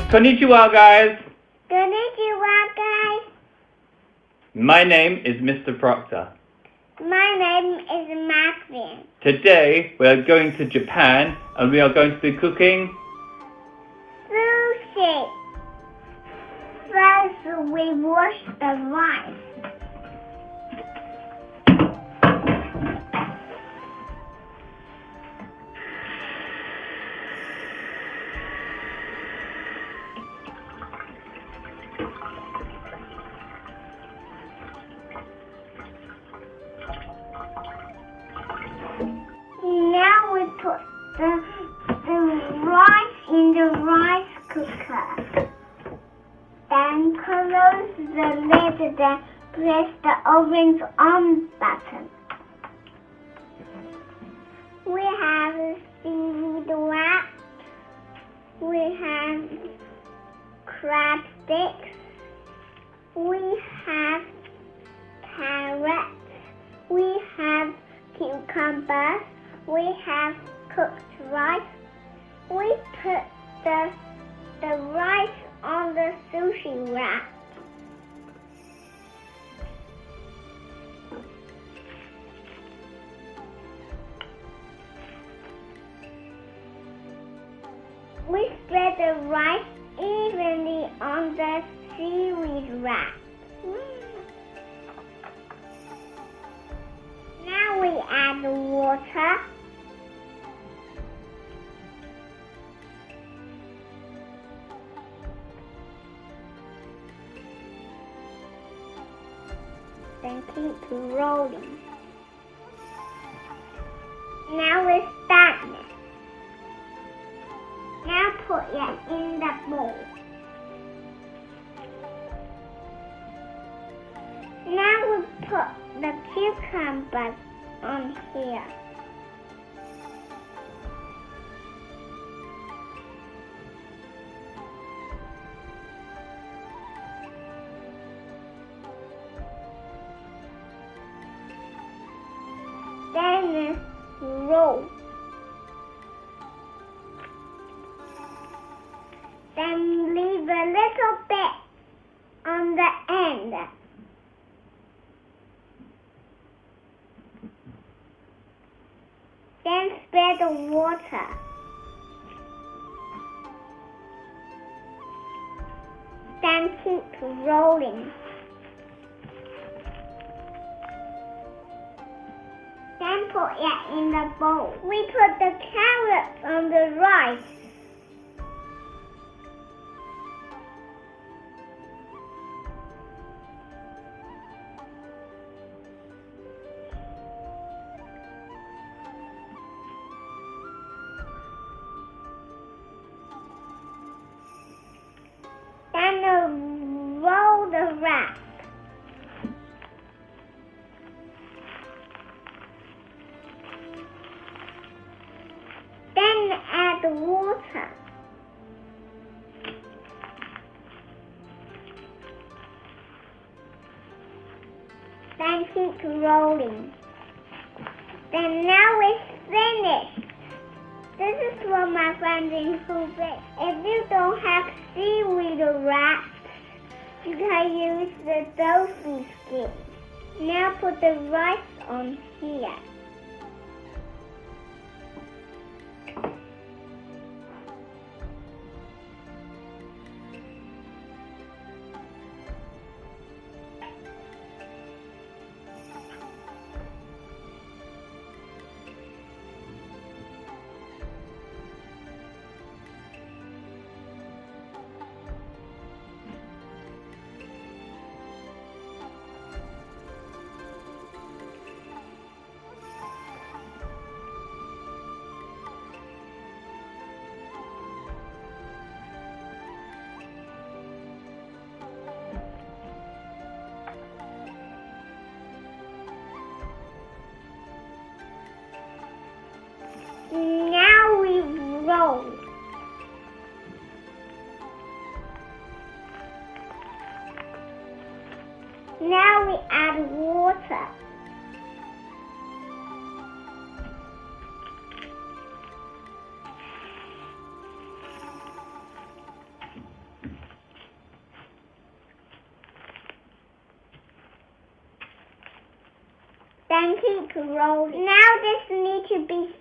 Konnichiwa, guys. Konnichiwa, guys. My name is Mr. Proctor. My name is Magvian. Today we are going to Japan and we are going to be cooking Sushi. First, we wash the rice. Now we put the rice in the rice cooker. Then close the lid, then press the oven's on button. We have seaweed wrap. We have crab sticks. We have carrots. We have cucumbers. We have cooked rice. We put the rice on the sushi wrap. We spread the rice evenly on the seaweed wrap. Now we add water. Then keep rolling. Now we start it. Now put it in the bowl. Now we put the cucumbers on here. Then roll. Then leave a little bit on the end. Then spread the water. Then keep rolling. Then put it in the bowl. We put the carrots on the rice. Then roll the wrap. Then add water. Then keep rolling. Then now it's finished. This is for my friends in Hubei. If you don't have seaweed wraps, you can use the tofu skin. Now put the rice on here. Now we roll. Now we add water. then keep rolling. Now this needs to be